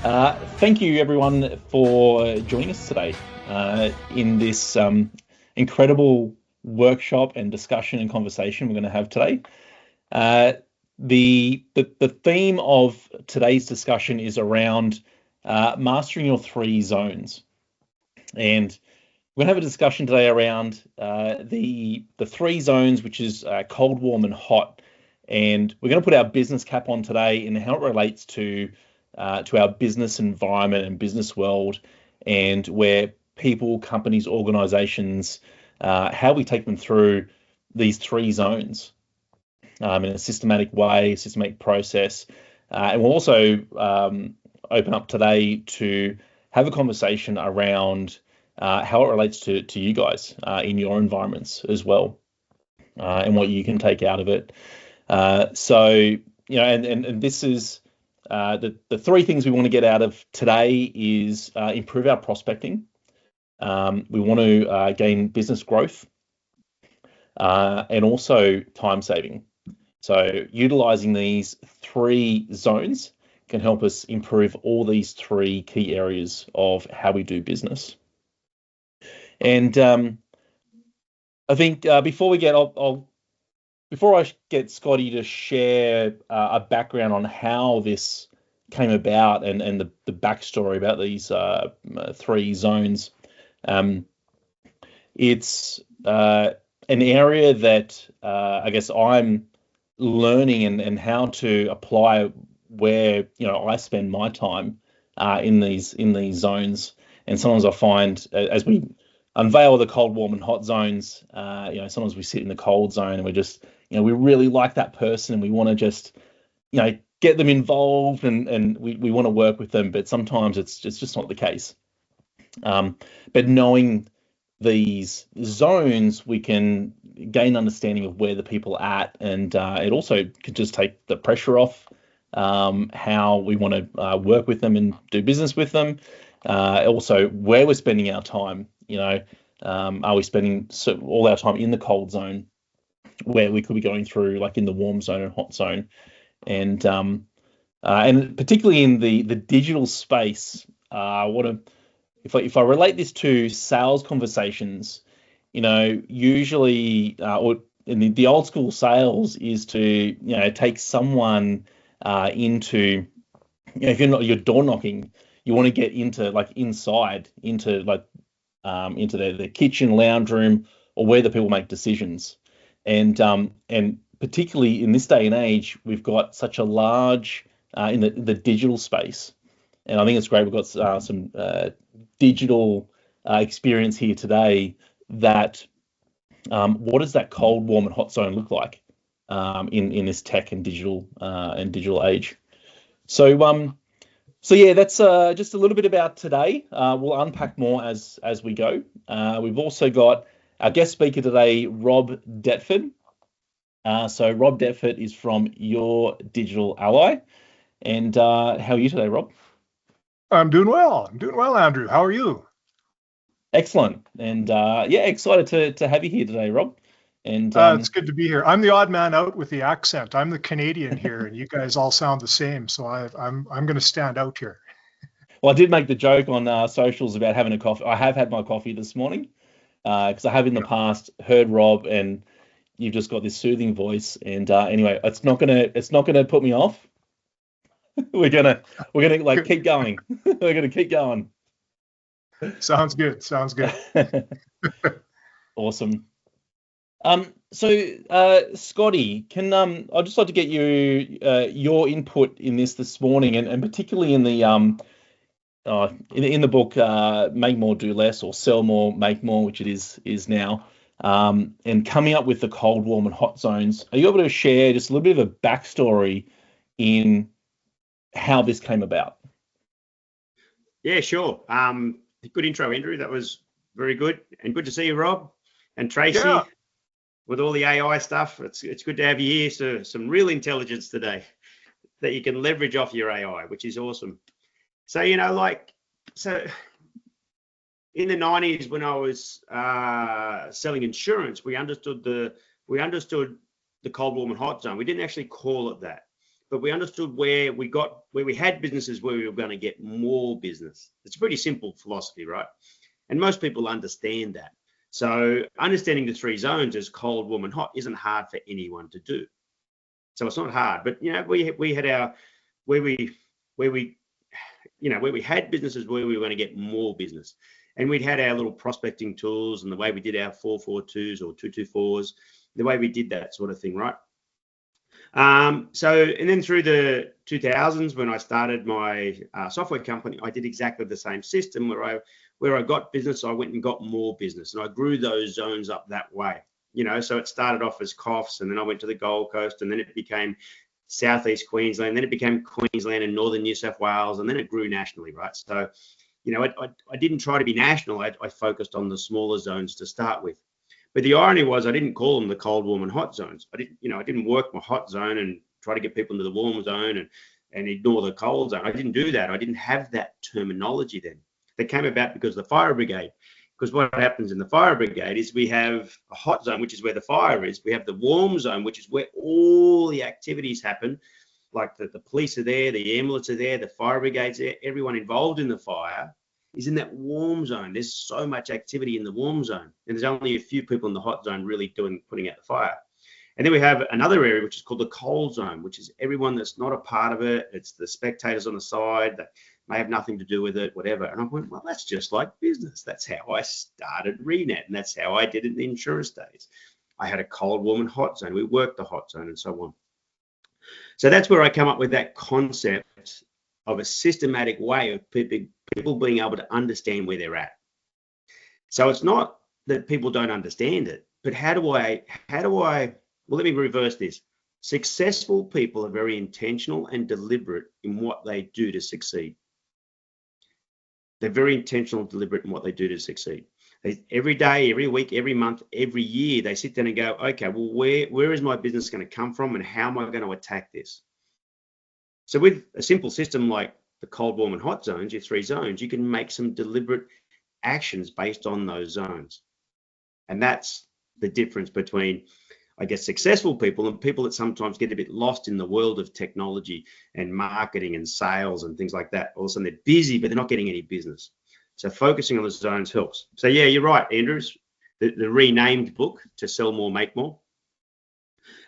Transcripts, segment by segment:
Thank you, everyone, for joining us today in this incredible workshop and discussion and conversation we're going to have today. The theme of today's discussion is around mastering your three zones, and we're going to have a discussion today around the three zones, which is cold, warm, and hot. And we're going to put our business cap on today and how it relates to our business environment and business world, and where people, companies, organizations, how we take them through these three zones in a systematic way, systematic process. And we'll also open up today to have a conversation around how it relates to you guys in your environments as well, and what you can take out of it. And this is the three things we want to get out of today is improve our prospecting. We want to gain business growth and also time saving. So utilizing these three zones can help us improve all these three key areas of how we do business. And I think before I get Scotty to share a background on how this came about and the backstory about these three zones, it's an area that I guess I'm learning and how to apply where I spend my time in these zones. And sometimes I find as we unveil the cold, warm, and hot zones, sometimes we sit in the cold zone and we're just we really like that person and we want to just, get them involved and we want to work with them, but sometimes it's just not the case. But knowing these zones, we can gain understanding of where the people are at, and it also could just take the pressure off how we want to work with them and do business with them. Also, where we're spending our time, are we spending all our time in the cold zone, where we could be going through like in the warm zone and hot zone, and particularly in the digital space. If I relate this to sales conversations, usually or in the old school sales is to take someone into if you're door knocking, you want to get into like inside into like into the kitchen, lounge room, or where the people make decisions. And particularly in this day and age, we've got such a large in the digital space, and I think it's great. We've got some digital experience here today. That what does that cold, warm, and hot zone look like in this tech and digital age? So yeah, that's just a little bit about today. We'll unpack more as we go. We've also got our guest speaker today, Rob Detford. So Rob Detford is from Your Digital Ally. And how are you today, Rob? I'm doing well. Andrew. How are you? Excellent. And excited to have you here today, Rob. And it's good to be here. I'm the odd man out with the accent. I'm the Canadian here, and you guys all sound the same. So I'm going to stand out here. Well, I did make the joke on socials about having a coffee. I have had my coffee this morning because I have in the past heard Rob, and you've just got this soothing voice. And anyway, it's not gonna put me off. we're gonna like keep going. We're gonna keep going. Sounds good. Awesome. Scotty, can I'd just like to get your input in this morning, and particularly in the in the book Make More, Do Less, or Sell More, Make More, which it is now, and coming up with the cold, warm, and hot zones. Are you able to share just a little bit of a backstory in how this came about? Yeah, sure. Good intro, Andrew. That was very good, and good to see you, Rob and Tracy, with all the AI stuff. It's good to have you here. So some real intelligence today that you can leverage off your AI, which is awesome. So in the 90s, when I was selling insurance, we understood the cold, warm, and hot zone. We didn't actually call it that, but we understood where we had businesses where we were going to get more business. It's a pretty simple philosophy, right? And most people understand that. So understanding the three zones as cold, warm, and hot isn't hard for anyone to do. So it's not hard, but we had our where we had businesses where we were going to get more business, and we'd had our little prospecting tools and the way we did our 442s or 224s, the way we did that sort of thing, right? And then through the 2000s, when I started my software company, I did exactly the same system where I got business, I went and got more business, and I grew those zones up that way. So it started off as Coffs, and then I went to the Gold Coast, and then it became Southeast Queensland, then it became Queensland and Northern New South Wales, and then it grew nationally, right? So, I didn't try to be national. I focused on the smaller zones to start with. But the irony was I didn't call them the cold, warm, and hot zones. I didn't work my hot zone and try to get people into the warm zone and ignore the cold zone. I didn't do that. I didn't have that terminology then. That came about because of the fire brigade. Because what happens in the fire brigade is we have a hot zone, which is where the fire is. We have the warm zone, which is where all the activities happen. Like the police are there, the ambulance are there, the fire brigade's there. Everyone involved in the fire is in that warm zone. There's so much activity in the warm zone. And there's only a few people in the hot zone really putting out the fire. And then we have another area, which is called the cold zone, which is everyone that's not a part of it. It's the spectators on the side that may have nothing to do with it, whatever. And I went, well, that's just like business. That's how I started ReNet, and that's how I did it in the insurance days. I had a cold, warm, and hot zone. We worked the hot zone and so on. So that's where I come up with that concept of a systematic way of people being able to understand where they're at. So it's not that people don't understand it, but how do I, well, let me reverse this. Successful people are very intentional and deliberate in what they do to succeed. They're very intentional and deliberate in what they do to succeed. Every day, every week, every month, every year, they sit down and go, okay, well, where is my business going to come from and how am I going to attack this? So with a simple system like the cold, warm, and hot zones, your three zones, you can make some deliberate actions based on those zones. And that's the difference between, I guess, successful people and people that sometimes get a bit lost in the world of technology and marketing and sales and things like that. All of a sudden they're busy, but they're not getting any business. So focusing on the zones helps. So yeah, you're right, Andrews. The renamed book, To Sell More, Make More.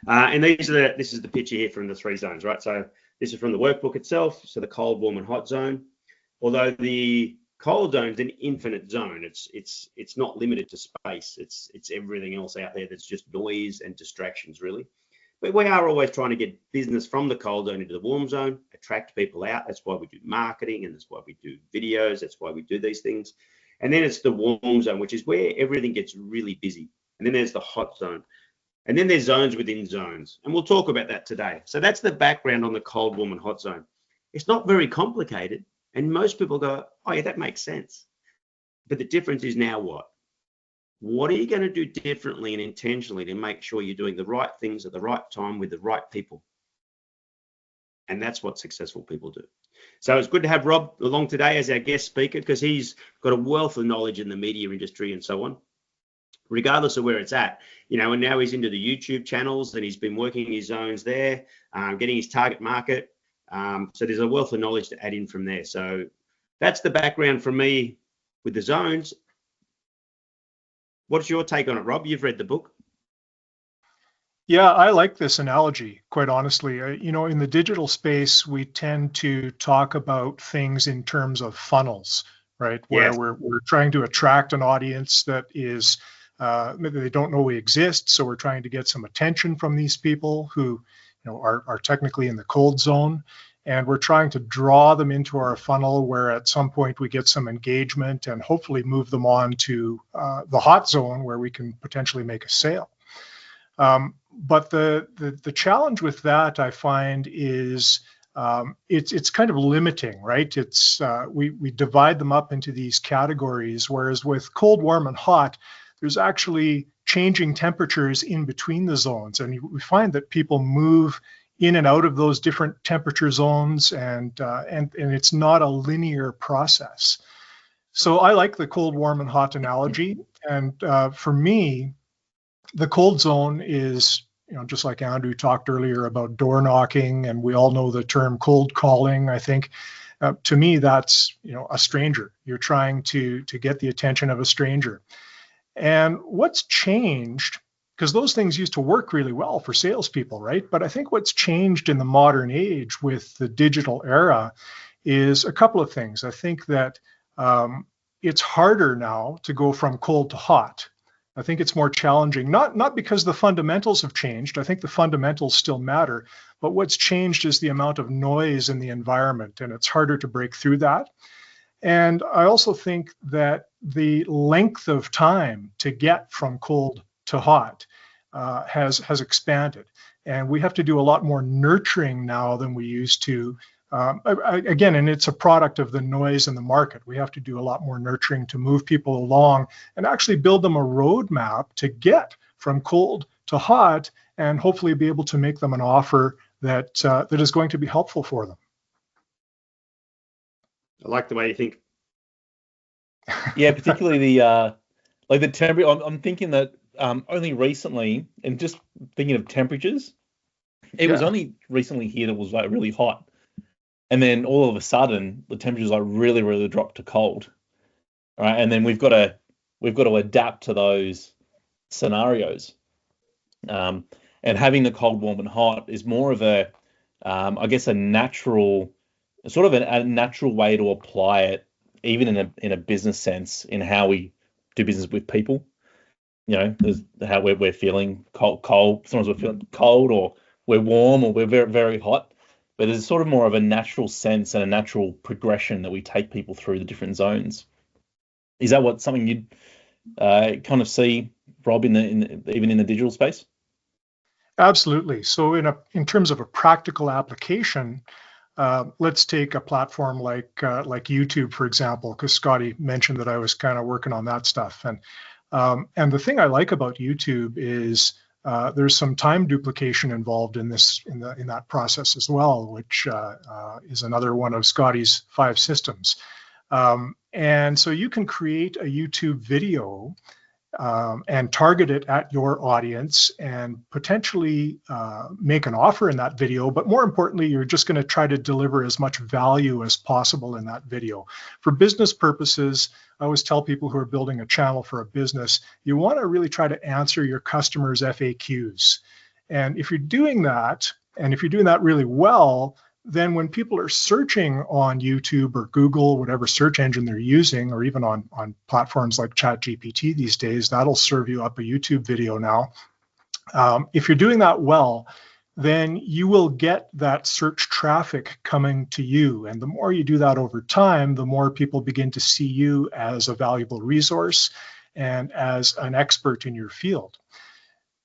And this is the picture here from the three zones, right? So this is from the workbook itself. So the cold, warm, and hot zone. Although the cold zone is an infinite zone. It's not limited to space. It's everything else out there that's just noise and distractions, really. But we are always trying to get business from the cold zone into the warm zone, attract people out. That's why we do marketing, and that's why we do videos. That's why we do these things. And then it's the warm zone, which is where everything gets really busy. And then there's the hot zone. And then there's zones within zones. And we'll talk about that today. So that's the background on the cold, warm, and hot zone. It's not very complicated. And most people go, oh, yeah, that makes sense. But the difference is now what? What are you going to do differently and intentionally to make sure you're doing the right things at the right time with the right people? And that's what successful people do. So it's good to have Rob along today as our guest speaker because he's got a wealth of knowledge in the media industry and so on, regardless of where it's at. And now he's into the YouTube channels and he's been working his zones there, getting his target market. So there's a wealth of knowledge to add in from there. So that's the background from me with the zones. What's your take on it, Rob? You've read the book. Yeah, I like this analogy, quite honestly. In the digital space, we tend to talk about things in terms of funnels, right? Where Yes. we're trying to attract an audience that is, maybe they don't know we exist. So we're trying to get some attention from these people who are technically in the cold zone. And we're trying to draw them into our funnel where at some point we get some engagement and hopefully move them on to the hot zone where we can potentially make a sale. But the challenge with that, I find, is it's kind of limiting, right? It's we divide them up into these categories, whereas with cold, warm, and hot, there's actually changing temperatures in between the zones. And we find that people move in and out of those different temperature zones, and it's not a linear process. So I like the cold, warm, and hot analogy. And for me, the cold zone is just like Andrew talked earlier about door knocking, and we all know the term cold calling, I think. To me, that's, a stranger. You're trying to get the attention of a stranger. And what's changed, because those things used to work really well for salespeople, right? But I think what's changed in the modern age with the digital era is a couple of things. I think that it's harder now to go from cold to hot. I think it's more challenging, not because the fundamentals have changed. I think the fundamentals still matter, but what's changed is the amount of noise in the environment, and it's harder to break through that. And I also think that the length of time to get from cold to hot has expanded, and we have to do a lot more nurturing now than we used to. Again, and it's a product of the noise in the market. We have to do a lot more nurturing to move people along and actually build them a roadmap to get from cold to hot, and hopefully be able to make them an offer that is going to be helpful for them. I like the way you think. Yeah, particularly the temperature. I'm thinking that only recently, and just thinking of temperatures, it was only recently here that was like really hot. And then all of a sudden, the temperatures like really, really dropped to cold, right? And then we've got to adapt to those scenarios. And having the cold, warm, and hot is more of a, I guess, a natural, sort of a natural way to apply it, even in a business sense, in how we do business with people. There's how we're feeling cold. Sometimes we're feeling cold, or we're warm, or we're very, very hot. But there's sort of more of a natural sense and a natural progression that we take people through the different zones. Is that something you'd kind of see, Rob, even in the digital space? Absolutely. So in terms of a practical application, let's take a platform like YouTube, for example, because Scotty mentioned that I was kind of working on that stuff. And the thing I like about YouTube is there's some time duplication involved in that process as well, which is another one of Scotty's 5 systems. And so you can create a YouTube video and target it at your audience and potentially make an offer in that video. But more importantly, you're just going to try to deliver as much value as possible in that video. For business purposes, I always tell people who are building a channel for a business, you want to really try to answer your customers' FAQs. And if you're doing that, and if you're doing that really well, then when people are searching on YouTube or Google, whatever search engine they're using, or even on platforms like ChatGPT these days, that'll serve you up a YouTube video now. If you're doing that well, then you will get that search traffic coming to you. And the more you do that over time, the more people begin to see you as a valuable resource and as an expert in your field.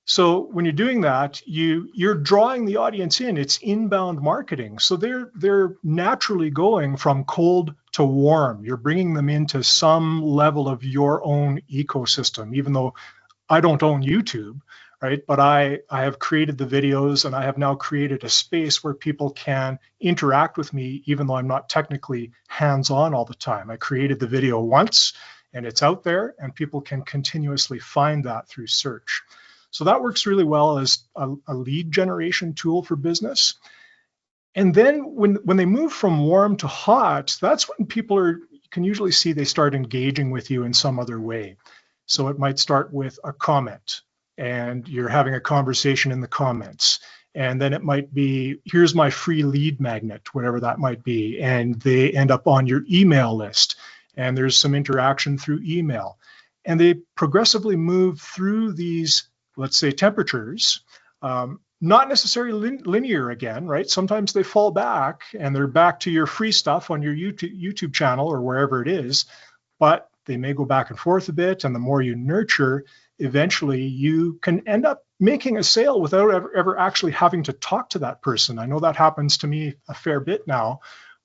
So when you're doing that, you're drawing the audience in. It's inbound marketing. So they're naturally going from cold to warm. You're bringing them into some level of your own ecosystem, even though I don't own YouTube, right? But I have created the videos, and I have now created a space where people can interact with me, even though I'm not technically hands-on all the time. I created the video once, and it's out there, and people can continuously find that through search. So that works really well as a lead generation tool for business. And then when they move from warm to hot, that's when you can usually see they start engaging with you in some other way. So it might start with a comment, and you're having a conversation in the comments. And then it might be, here's my free lead magnet, whatever that might be. And they end up on your email list, and there's some interaction through email. And they progressively move through these, let's say, temperatures, not necessarily linear again, right? Sometimes they fall back and they're back to your free stuff on your YouTube channel or wherever it is, but they may go back and forth a bit. And the more you nurture, eventually you can end up making a sale without ever actually having to talk to that person. I know that happens to me a fair bit now,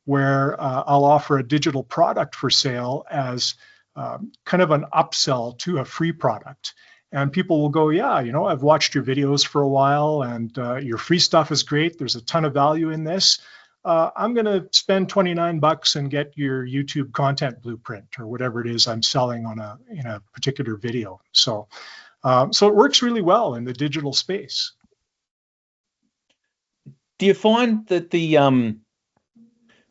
where I'll offer a digital product for sale as kind of an upsell to a free product. And people will go, yeah, I've watched your videos for a while, and your free stuff is great. There's a ton of value in this. I'm going to spend $29 and get your YouTube content blueprint, or whatever it is I'm selling in a particular video. So it works really well in the digital space. Do you find that the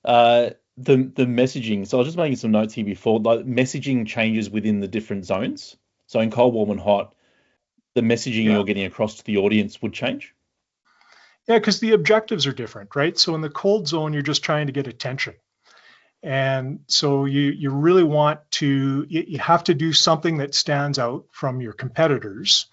messaging? So I was just making some notes here before. Like messaging changes within the different zones. So in cold, warm, and hot, the messaging Yeah. you're getting across to the audience would change. Yeah, because the objectives are different, right? So in the cold zone, you're just trying to get attention. And so you really want to, you have to do something that stands out from your competitors.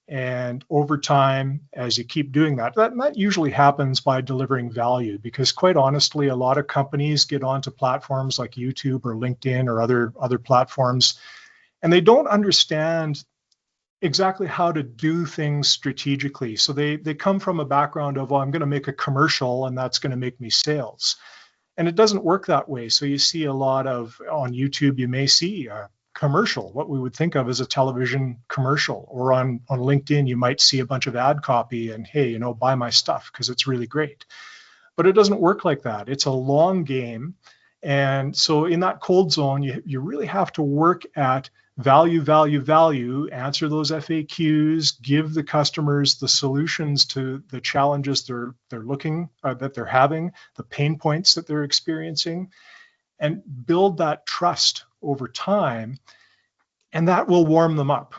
And over time, as you keep doing that usually happens by delivering value, because quite honestly, a lot of companies get onto platforms like YouTube or LinkedIn or other platforms, and they don't understand exactly how to do things strategically. So they come from a background of, well, I'm going to make a commercial and that's going to make me sales. And it doesn't work that way. So you see a lot of, on YouTube, you may see a commercial, what we would think of as a television commercial, or on LinkedIn, you might see a bunch of ad copy and, hey, buy my stuff because it's really great. But it doesn't work like that. It's a long game. And so in that cold zone, you really have to work at value, answer those FAQs, give the customers the solutions to the challenges they're looking that they're having, the pain points that they're experiencing, and build that trust over time. And that will warm them up,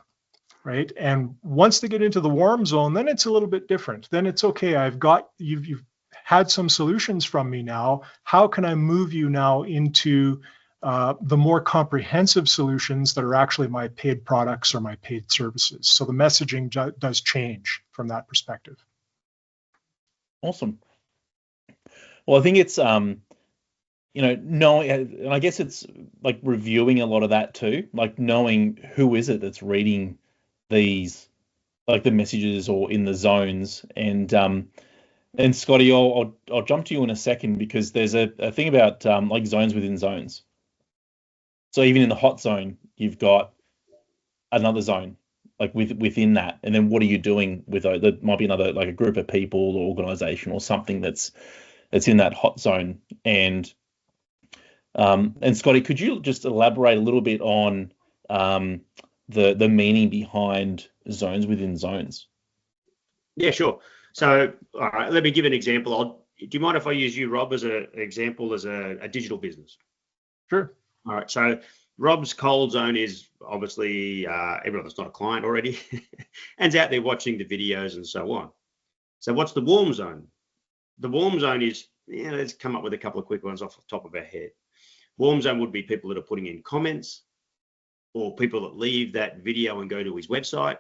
right? And once they get into the warm zone, then it's a little bit different. Then it's okay. You've had some solutions from me now. How can I move you now into the more comprehensive solutions that are actually my paid products or my paid services? So the messaging does change from that perspective. Awesome. Well, I think it's knowing, and I guess it's like reviewing a lot of that too, like knowing who is it that's reading these, like the messages or in the zones. And Scotty, I'll jump to you in a second, because there's a thing about like zones within zones. So even in the hot zone, you've got another zone like within that, and then what are you doing with those? There might be another, like a group of people or organization or something that's in that hot zone. And Scotty, could you just elaborate a little bit on the meaning behind zones within zones? Yeah, sure. So, all right, let me give an example. Do you mind if I use you, Rob, as an example as a digital business? Sure. All right. So Rob's cold zone is obviously everyone that's not a client already and's out there watching the videos and so on. So what's the warm zone? The warm zone is, let's come up with a couple of quick ones off the top of our head. Warm zone would be people that are putting in comments, or people that leave that video and go to his website.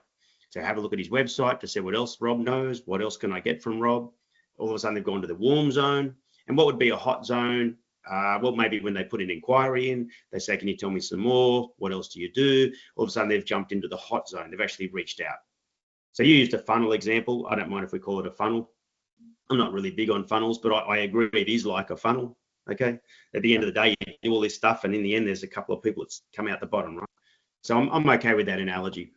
So have a look at his website to see what else Rob knows. What else can I get from Rob? All of a sudden they've gone to the warm zone. And what would be a hot zone? Well, maybe when they put an inquiry in, they say, can you tell me some more? What else do you do? All of a sudden they've jumped into the hot zone. They've actually reached out. So you used a funnel example. I don't mind if we call it a funnel. I'm not really big on funnels, but I agree it is like a funnel. Okay. At the end of the day, you do all this stuff, and in the end, there's a couple of people that's come out the bottom, right? So I'm okay with that analogy,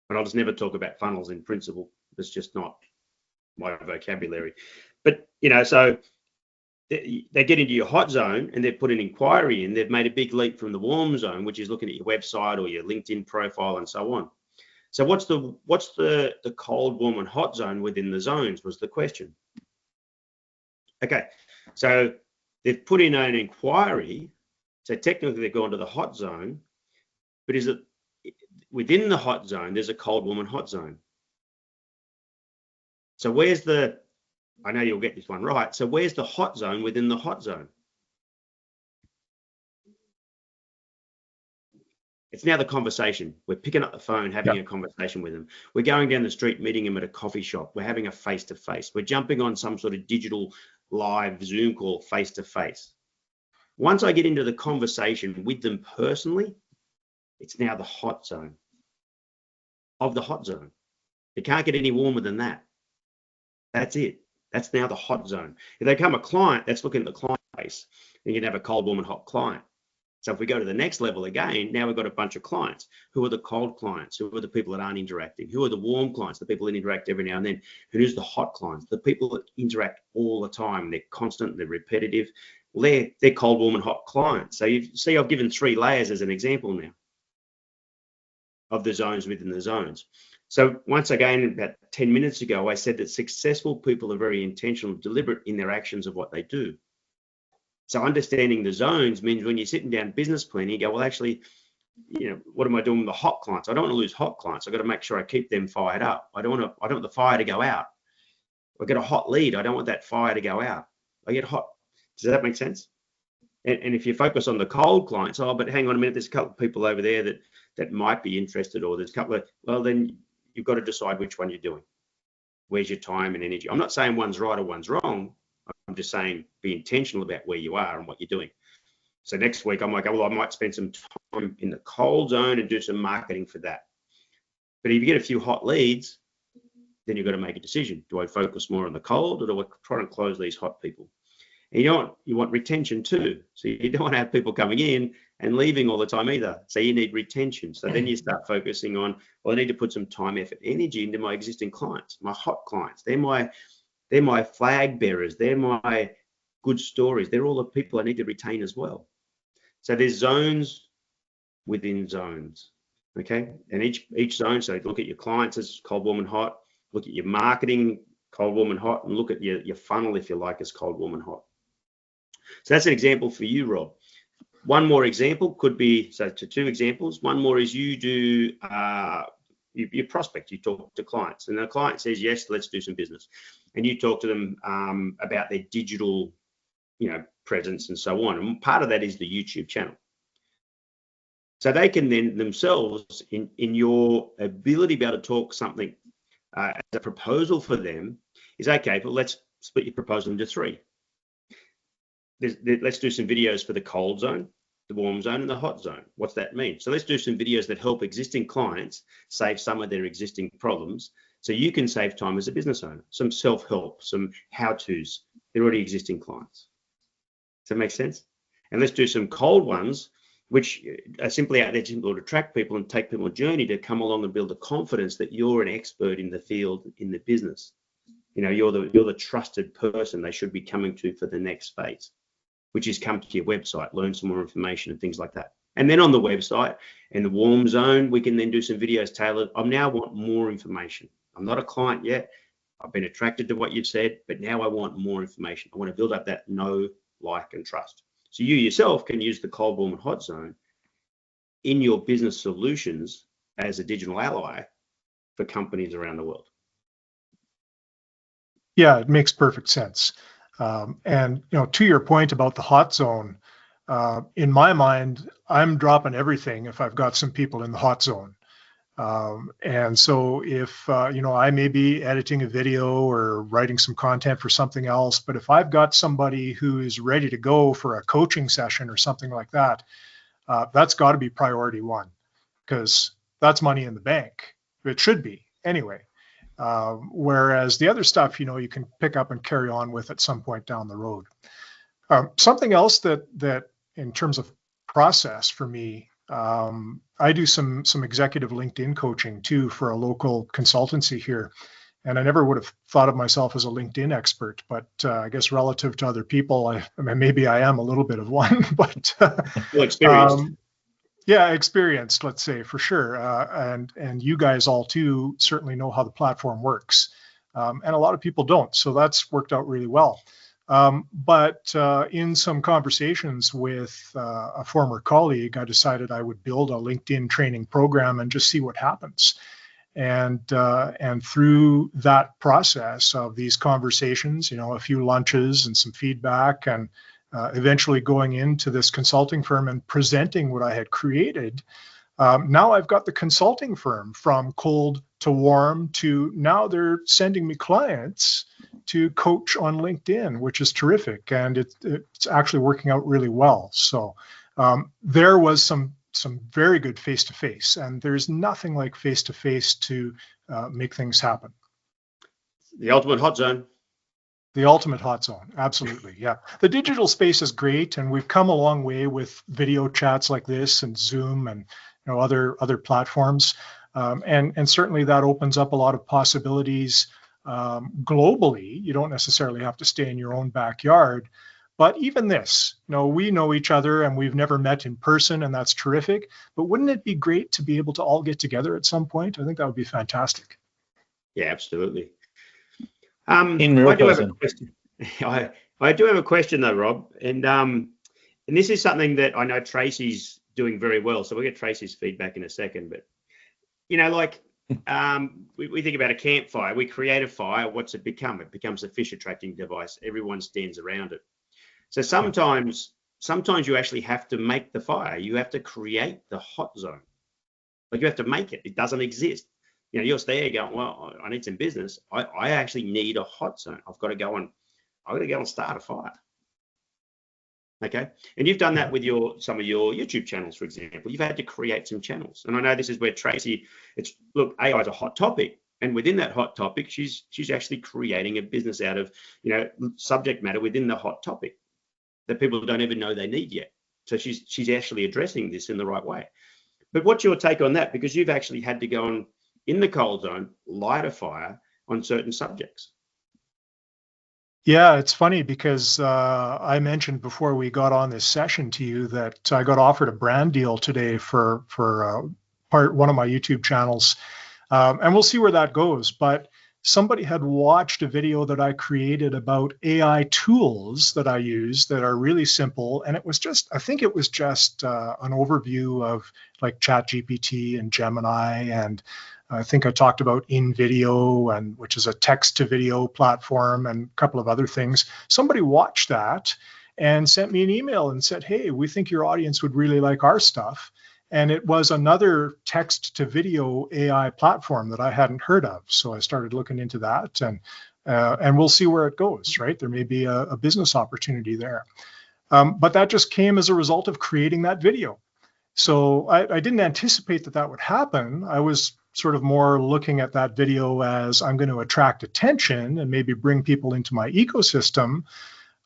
but I'll just never talk about funnels in principle. It's just not my vocabulary. But, so they get into your hot zone and they've put an inquiry in. They've made a big leap from the warm zone, which is looking at your website or your LinkedIn profile and so on. So what's the cold, warm, and hot zone within the zones was the question. Okay, so they've put in an inquiry. So technically they've gone to the hot zone, but is it within the hot zone, there's a cold, warm, and hot zone. So I know you'll get this one right. So where's the hot zone within the hot zone? It's now the conversation. We're picking up the phone, having a conversation with them. We're going down the street, meeting them at a coffee shop. We're having a face-to-face. We're jumping on some sort of digital live Zoom call face-to-face. Once I get into the conversation with them personally, it's now the hot zone of the hot zone. It can't get any warmer than that. That's it. That's now the hot zone. If they become a client, that's looking at the client base. You can have a cold, warm, and hot client. So if we go to the next level again, now we've got a bunch of clients. Who are the cold clients? Who are the people that aren't interacting? Who are the warm clients? The people that interact every now and then. Who's the hot clients? The people that interact all the time. They're constant, they're repetitive. Well, they're cold, warm, and hot clients. So you see, I've given 3 layers as an example now of the zones within the zones. So once again, about 10 minutes ago, I said that successful people are very intentional and deliberate in their actions of what they do. So understanding the zones means when you're sitting down business planning, you go, well, actually, what am I doing with the hot clients? I don't want to lose hot clients. I've got to make sure I keep them fired up. I don't want the fire to go out. I get a hot lead. I don't want that fire to go out. I get hot. Does that make sense? And if you focus on the cold clients, but hang on a minute, there's a couple of people over there that might be interested, or there's a couple of, well, then you've got to decide which one you're doing. Where's your time and energy? I'm not saying one's right or one's wrong. I'm just saying be intentional about where you are and what you're doing. So next week, I'm like, well, I might spend some time in the cold zone and do some marketing for that. But if you get a few hot leads, then you've got to make a decision. Do I focus more on the cold, or do I try and close these hot people? And you want retention too. So you don't want to have people coming in and leaving all the time either. So you need retention. So then you start focusing on, well, I need to put some time, effort, energy into my existing clients, my hot clients. They're my flag bearers. They're my good stories. They're all the people I need to retain as well. So there's zones within zones, okay? And each zone, so look at your clients as cold, warm, and hot. Look at your marketing, cold, warm, and hot, and look at your funnel, if you like, as cold, warm, and hot. So that's an example for you, Rob. One more example could be, so to two examples. One more is you do, you prospect, you talk to clients, and the client says, yes, let's do some business. And you talk to them about their digital, presence and so on. And part of that is the YouTube channel. So they can then themselves, in your ability to be able to talk something as a proposal for them, is okay, but let's split your proposal into three. Let's do some videos for the cold zone, the warm zone, and the hot zone. What's that mean? So let's do some videos that help existing clients save some of their existing problems, so you can save time as a business owner. Some self-help, some how-tos. They're already existing clients. Does that make sense? And let's do some cold ones, which are simply out there to attract people and take people on a journey to come along and build the confidence that you're an expert in the field, in the business. You're the trusted person they should be coming to for the next phase, which is come to your website, learn some more information and things like that. And then on the website, in the warm zone, we can then do some videos tailored. I now want more information. I'm not a client yet. I've been attracted to what you've said, but now I want more information. I want to build up that know, like, and trust. So you yourself can use the cold, warm, and hot zone in your business solutions as a digital ally for companies around the world. Yeah, it makes perfect sense. And to your point about the hot zone, in my mind, I'm dropping everything if I've got some people in the hot zone. And so if, I may be editing a video or writing some content for something else, but if I've got somebody who is ready to go for a coaching session or something like that, that's got to be priority one, because that's money in the bank. It should be anyway. Whereas the other stuff, you can pick up and carry on with at some point down the road. Something else that in terms of process for me, I do some executive LinkedIn coaching too for a local consultancy here. And I never would have thought of myself as a LinkedIn expert, but I guess relative to other people, maybe I am a little bit of one, but well, experienced. Yeah, experienced, let's say, for sure. And you guys all too certainly know how the platform works. And a lot of people don't. So that's worked out really well. But in some conversations with a former colleague, I decided I would build a LinkedIn training program and just see what happens. And through that process of these conversations, a few lunches and some feedback, and eventually going into this consulting firm and presenting what I had created, now I've got the consulting firm from cold to warm to now they're sending me clients to coach on LinkedIn, which is terrific. And it's actually working out really well. So there was some very good face-to-face, and there's nothing like face-to-face to make things happen. The ultimate hot zone. The ultimate hot zone. Absolutely. Yeah. The digital space is great. And we've come a long way with video chats like this and Zoom and other platforms. And certainly that opens up a lot of possibilities globally. You don't necessarily have to stay in your own backyard, But even this, we know each other and we've never met in person, and that's terrific. But wouldn't it be great to be able to all get together at some point? I think that would be fantastic. Yeah, absolutely. In real I do person. have a question. I do have a question though, Rob, and this is something that I know Tracy's doing very well. So we'll get Tracy's feedback in a second. But like we think about a campfire. We create a fire. What's it become? It becomes a fish attracting device. Everyone stands around it. So sometimes you actually have to make the fire. You have to create the hot zone. Like you have to make it. It doesn't exist. You're there going, well, I need some business. I actually need a hot zone. I've got to go and start a fire. Okay. And you've done that with some of your YouTube channels, for example. You've had to create some channels. And I know this is where Tracy, look, AI is a hot topic. And within that hot topic, she's actually creating a business out of, subject matter within the hot topic that people don't even know they need yet. So she's actually addressing this in the right way. But what's your take on that? Because you've actually had to go on in the cold zone, light a fire on certain subjects. Yeah, it's funny because I mentioned before we got on this session to you that I got offered a brand deal today for one of my YouTube channels, and we'll see where that goes. But somebody had watched a video that I created about AI tools that I use that are really simple, and I think it was just an overview of like ChatGPT and Gemini, and I think I talked about InVideo, which is a text-to-video platform, and a couple of other things. Somebody watched that and sent me an email and said, hey, we think your audience would really like our stuff. And it was another text-to-video AI platform that I hadn't heard of. So I started looking into that, and we'll see where it goes, right? There may be a business opportunity there. But that just came as a result of creating that video. So I didn't anticipate that would happen. I was sort of more looking at that video as I'm going to attract attention and maybe bring people into my ecosystem.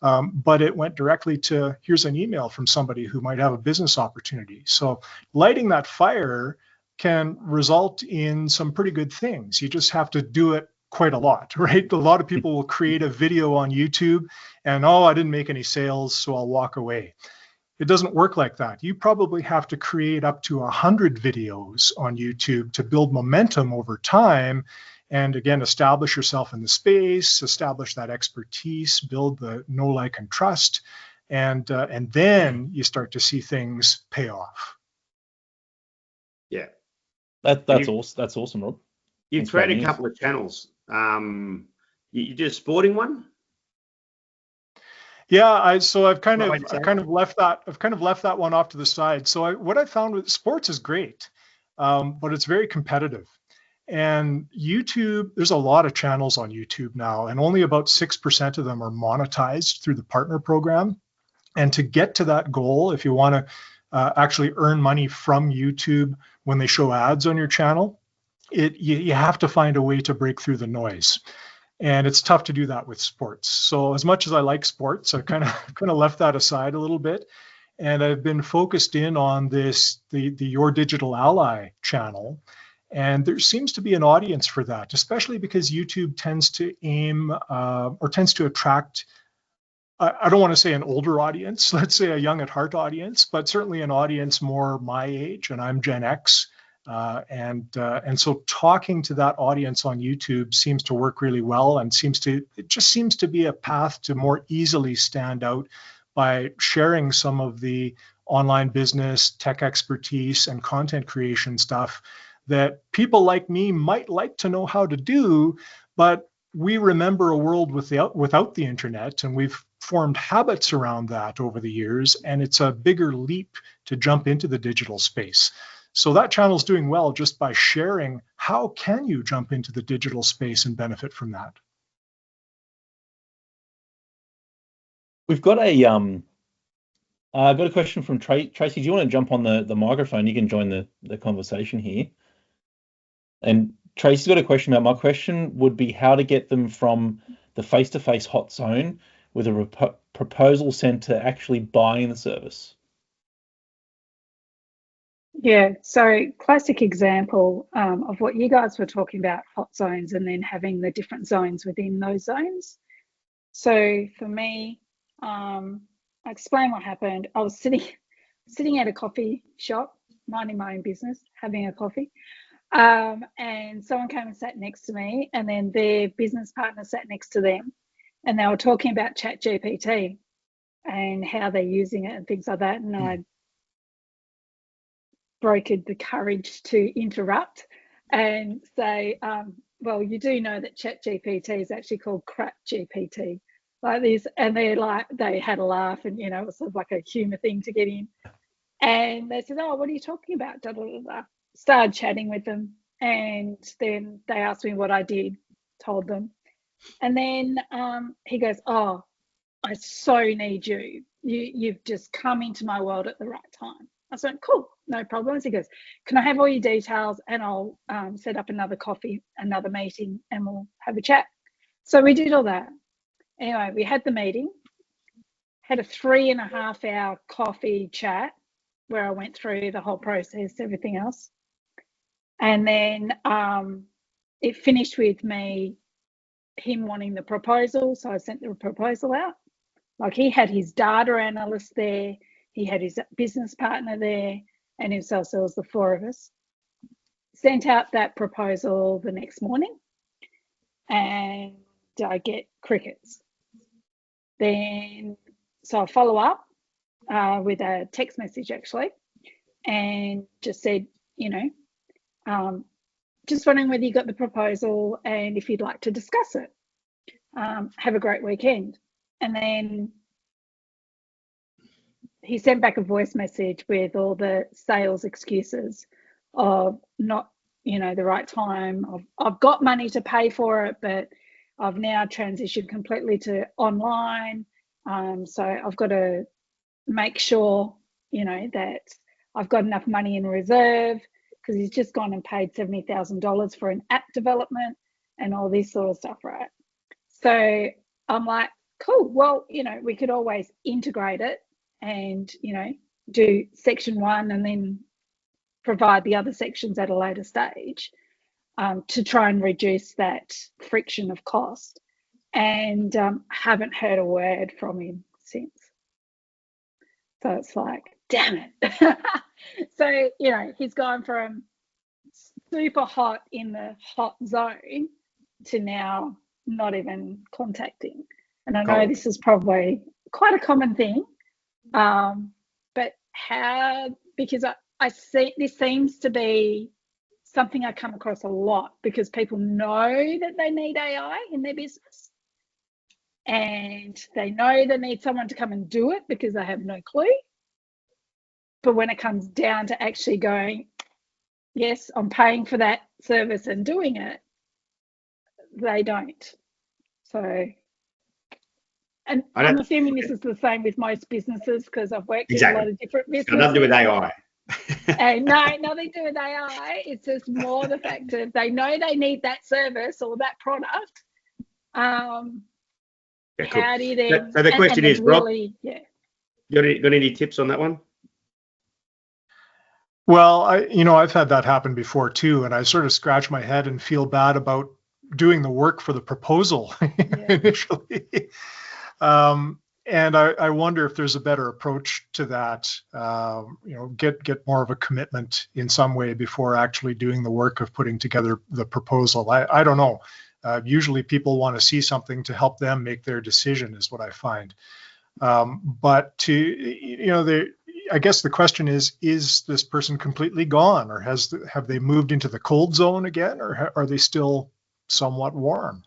But it went directly to, here's an email from somebody who might have a business opportunity. So lighting that fire can result in some pretty good things. You just have to do it quite a lot, right? A lot of people will create a video on YouTube and, I didn't make any sales, so I'll walk away. It doesn't work like that. You probably have to create up to 100 videos on YouTube to build momentum over time. And again, establish yourself in the space, establish that expertise, build the know, like, and trust. And then you start to see things pay off. Yeah. That's awesome. That's awesome, Rob. You've created a couple of channels. You did a sporting one? Yeah, I've kind of left that one off to the side. So what I found with sports is great, but it's very competitive. And YouTube, there's a lot of channels on YouTube now, and only about 6% of them are monetized through the partner program. And to get to that goal, if you want to actually earn money from YouTube when they show ads on your channel, you have to find a way to break through the noise. And it's tough to do that with sports. So as much as I like sports, I kind of left that aside a little bit. And I've been focused in on the Your Digital Ally channel. And there seems to be an audience for that, especially because YouTube tends to tends to attract, I don't want to say an older audience, let's say a young at heart audience, but certainly an audience more my age, and I'm Gen X. And so talking to that audience on YouTube seems to work really well, and it just seems to be a path to more easily stand out by sharing some of the online business, tech expertise, and content creation stuff that people like me might like to know how to do, but we remember a world without the internet, and we've formed habits around that over the years, and it's a bigger leap to jump into the digital space. So that channel is doing well just by sharing how can you jump into the digital space and benefit from that. We've got I've got a question from Tracy. Do you want to jump on the microphone? You can join the conversation here. And Tracy's got a question about, my question would be how to get them from the face-to-face hot zone with a proposal sent to actually buying the service. Yeah, so classic example of what you guys were talking about, hot zones, and then having the different zones within those zones. So for me, I explained what happened. I was sitting at a coffee shop, minding my own business, having a coffee. And someone came and sat next to me, and then their business partner sat next to them, and they were talking about ChatGPT and how they're using it and things like that. And I brokered the courage to interrupt and say, well, you do know that ChatGPT is actually called crap GPT, like this. And they had a laugh, and, it was sort of like a humour thing to get in. And they said, oh, what are you talking about? Da, da, da, da. Started chatting with them. And then they asked me what I did, told them. And then he goes, oh, I so need you. You've just come into my world at the right time. I said, cool, no problems. He goes, can I have all your details, and I'll set up another meeting, and we'll have a chat. So we did all that. Anyway, we had the meeting, had a 3.5 hour coffee chat where I went through the whole process, everything else. And then it finished with him wanting the proposal. So I sent the proposal out. Like, he had his data analyst there, he had his business partner there, and himself. So it was the 4 of us. Sent out that proposal the next morning, and I get crickets. Then, so I follow up with a text message, actually, and just said, just wondering whether you got the proposal and if you'd like to discuss it. Have a great weekend. And then he sent back a voice message with all the sales excuses of not, the right time. I've got money to pay for it, but I've now transitioned completely to online. So I've got to make sure, that I've got enough money in reserve, because he's just gone and paid $70,000 for an app development and all this sort of stuff, right? So I'm like, cool, well, we could always integrate it and, do section 1 and then provide the other sections at a later stage to try and reduce that friction of cost. And haven't heard a word from him since. So it's like, damn it. So, he's gone from super hot in the hot zone to now not even contacting. And I know this is probably quite a common thing, but because I see this seems to be something I come across a lot, because people know that they need AI in their business, and they know they need someone to come and do it because they have no clue. But when it comes down to actually going, yes, I'm paying for that service and doing it, they don't. So, and I'm assuming this is the same with most businesses, because I've worked in a lot of different businesses. Got nothing to do with AI. And no, nothing to do with AI. It's just more the fact that they know they need that service or that product. Yeah, cool. How do you then? So the question is, Rob, really, yeah. You got any tips on that one? Well, I've had that happen before too, and I sort of scratch my head and feel bad about doing the work for the proposal initially. And I wonder if there's a better approach to that. Get more of a commitment in some way before actually doing the work of putting together the proposal. I don't know. Usually people want to see something to help them make their decision, is what I find. But I guess the question is this person completely gone, or have they moved into the cold zone again, or are they still somewhat warm?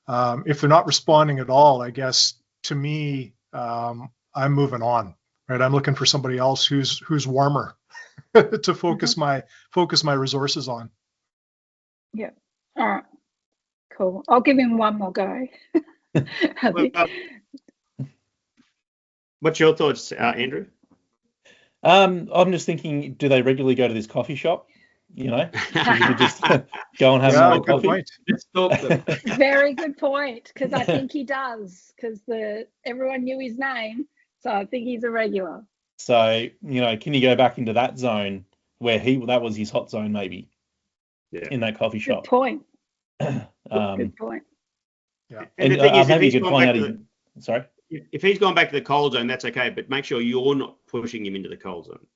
If they're not responding at all, I guess to me, I'm moving on, right? I'm looking for somebody else who's warmer to focus my resources on. Yeah. All right. Cool. I'll give him one more go. What's your thoughts, Andrew? I'm just thinking, do they regularly go to this coffee shop? So you could just go and have another coffee. Point. Let's talk them. Very good point, because I think he does, because everyone knew his name, so I think he's a regular. So, can you go back into that zone where that was his hot zone, maybe? Yeah. In that coffee shop. Good point. Good point. Yeah. And the thing is, maybe you could find out. Sorry. if he's gone back to the cold zone, that's okay, but make sure you're not pushing him into the cold zone.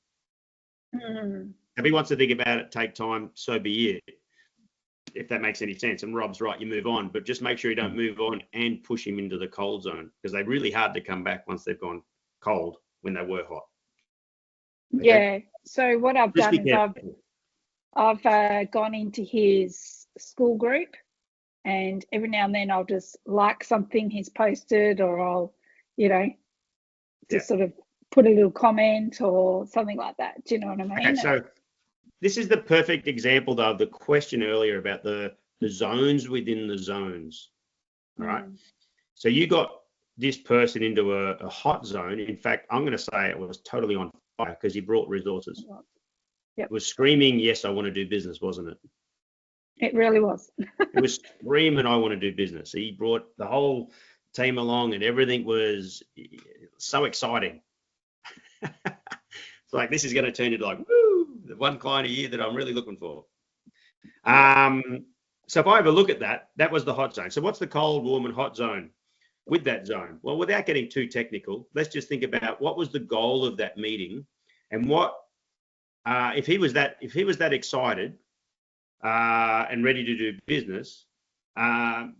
If he wants to think about it, take time, so be it, if that makes any sense. And Rob's right, you move on, but just make sure you don't move on and push him into the cold zone, because they're really hard to come back once they've gone cold when they were hot. Okay? Yeah. So what I've Just done be is careful. I've gone into his school group, and every now and then I'll just like something he's posted, or I'll, just sort of put a little comment or something like that. Do you know what I mean? Okay, so this is the perfect example, though, of the question earlier about the zones within the zones. All right. So you got this person into a hot zone. In fact, I'm going to say it was totally on fire because he brought resources. Yep. It was screaming, yes, I want to do business, wasn't it? It really was. It was screaming, I want to do business. He brought the whole team along and everything was so exciting. It's like, this is going to turn into like, woo, the one client a year that I'm really looking for. So if I have a look at that, that was the hot zone. So what's the cold, warm, and hot zone with that zone? Well, without getting too technical, let's just think about what was the goal of that meeting, and what if he was that excited and ready to do business.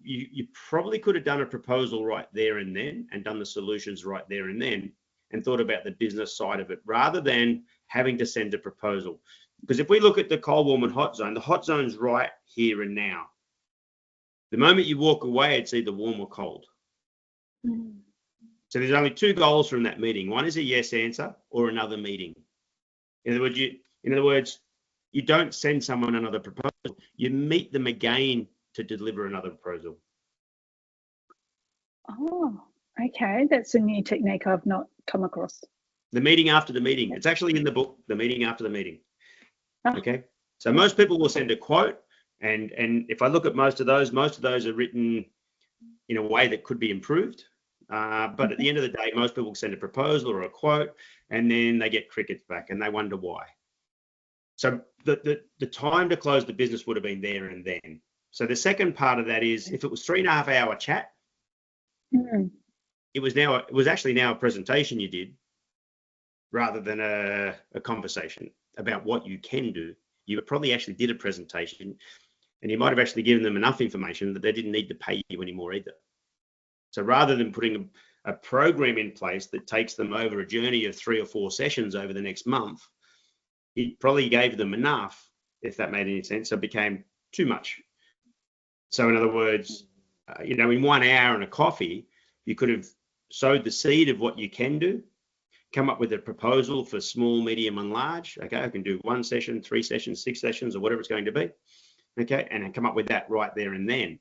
You probably could have done a proposal right there and then, and done the solutions right there and then, and thought about the business side of it rather than having to send a proposal. Because if we look at the cold, warm, and hot zone, the hot zone's right here and now. The moment you walk away, it's either warm or cold. So there's only two goals from that meeting. One is a yes answer or another meeting. In other words, you don't send someone another proposal. You meet them again to deliver another proposal. Oh, okay. That's a new technique I've not come across. The meeting after the meeting. It's actually in the book, the meeting after the meeting. Oh. Okay. So most people will send a quote, and if I look at most of those are written in a way that could be improved. But at the end of the day, most people send a proposal or a quote, and then they get crickets back and they wonder why. So the time to close the business would have been there and then. So the second part of that is, if it was 3.5 hour chat, it was actually now a presentation you did rather than a conversation about what you can do. You probably actually did a presentation, and you might have actually given them enough information that they didn't need to pay you anymore either. So rather than putting a program in place that takes them over a journey of 3 or 4 sessions over the next month, it probably gave them enough, if that made any sense. So it became too much. So in other words, in 1 hour and a coffee, you could have sowed the seed of what you can do, come up with a proposal for small, medium, and large. Okay, I can do 1 session, 3 sessions, 6 sessions, or whatever it's going to be. Okay, and come up with that right there and then.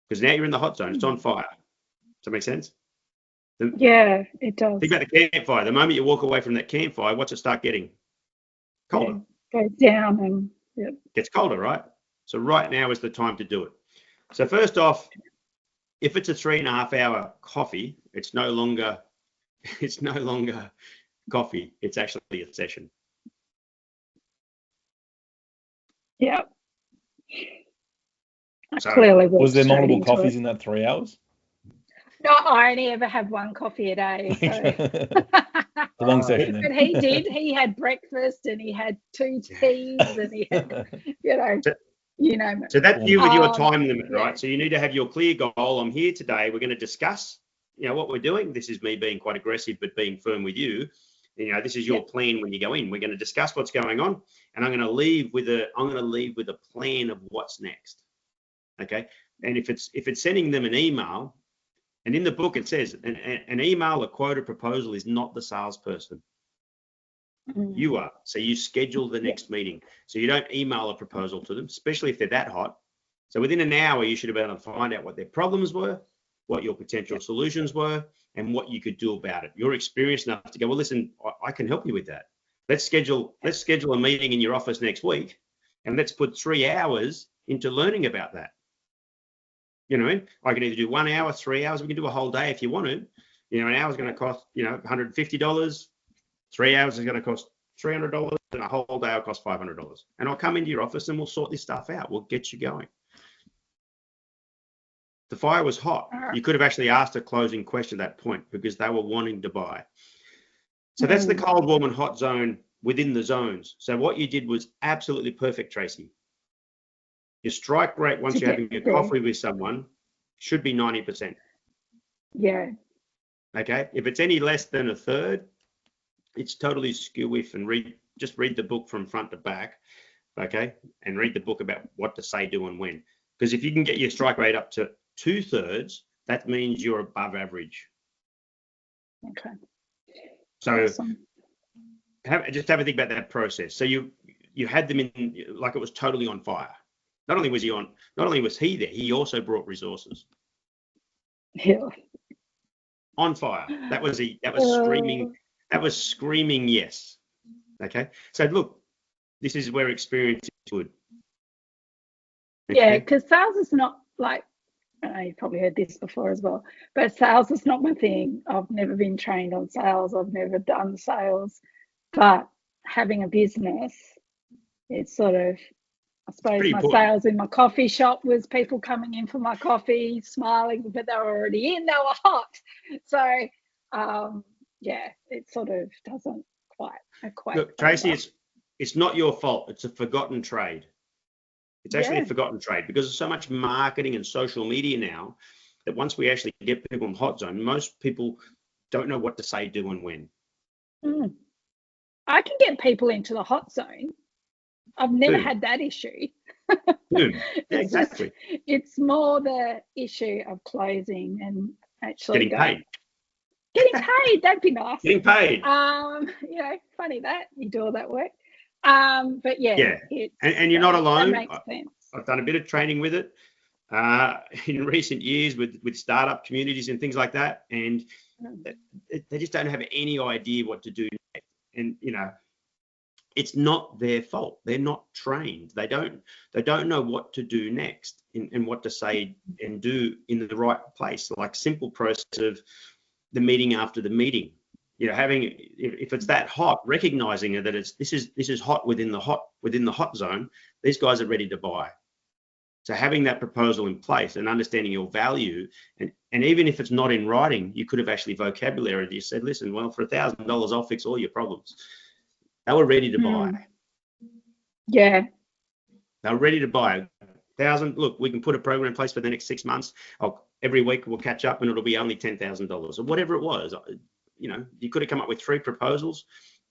Because now you're in the hot zone, it's on fire. Does that make sense? Yeah, it does. Think about the campfire. The moment you walk away from that campfire, what's it start getting? Colder. Yeah, goes down and Gets colder, right? So right now is the time to do it. So first off, if it's a 3.5 hour coffee, it's no longer coffee. It's actually a session. Yeah. So, Clearly Was there multiple into coffees it. in that 3 hours? No, I only ever have one coffee a day. So. A long session But then. he did. He had breakfast and he had 2 teas and he had, you name it. So that's you with your time limit, yeah. right? So you need to have your clear goal. I'm here today. We're going to discuss, what we're doing. This is me being quite aggressive, but being firm with you. This is your plan when you go in. We're going to discuss what's going on, and I'm going to leave with a plan of what's next. Okay. And if it's sending them an email, and in the book it says an email, a quote, a proposal is not the salesperson. You are. So you schedule the next meeting. So you don't email a proposal to them, especially if they're that hot. So within an hour, you should have been able to find out what their problems were, what your potential solutions were, and what you could do about it. You're experienced enough to go, well, listen, I can help you with that. Let's schedule a meeting in your office next week, and let's put 3 hours into learning about that. I can either do 1 hour, 3 hours. We can do a whole day if you want to. An hour is going to cost, $150. 3 hours is going to cost $300, and a whole day will cost $500. And I'll come into your office and we'll sort this stuff out. We'll get you going. The fire was hot. Ah. You could have actually asked a closing question at that point because they were wanting to buy. So that's the cold, warm, and hot zone within the zones. So what you did was absolutely perfect, Tracy. Your strike rate once you're having a coffee with someone should be 90%. Yeah. Okay. If it's any less than a third, it's totally skew-whiff, and just read the book from front to back. Okay. And read the book about what to say, do, and when. Because if you can get your strike rate up to 2/3, that means you're above average. Okay. So Awesome. just have a think about that process. So you had them in like it was totally on fire. Not only was he there, he also brought resources. Yeah. On fire. That was screaming. That was screaming yes. Okay. So look, this is where experience is good. Okay? Yeah, because sales is not like, I know you've probably heard this before as well, but sales is not my thing. I've never been trained on sales. I've never done sales. But having a business, it's sort of, I suppose my sales in my coffee shop was people coming in for my coffee, smiling, but they were already in, they were hot. So, yeah, it sort of doesn't quite equate. Look, Tracy, it's not your fault. It's a forgotten trade. It's actually a forgotten trade because there's so much marketing and social media now that once we actually get people in hot zone, most people don't know what to say, do, and when. I can get people into the hot zone. I've never had that issue. Exactly. It's more the issue of closing and actually getting paid. Getting paid, that'd be nice. Getting paid. Funny that you do all that work. But yeah. And you're not alone. That makes sense. I've done a bit of training with it in recent years with startup communities and things like that, and they just don't have any idea what to do next. And it's not their fault. They're not trained. They don't know what to do next and what to say and do in the right place. Like simple process of the meeting after the meeting. If it's that hot, recognizing that this is hot within the hot zone. These guys are ready to buy. So having that proposal in place and understanding your value, and even if it's not in writing, you could have actually vocabulary. You said, listen, well, for $1,000, I'll fix all your problems. They were ready to buy. Yeah. They were ready to buy. 1,000. Look, we can put a program in place for the next 6 months. Every week we'll catch up, and it'll be only $10,000 or whatever it was. You could have come up with 3 proposals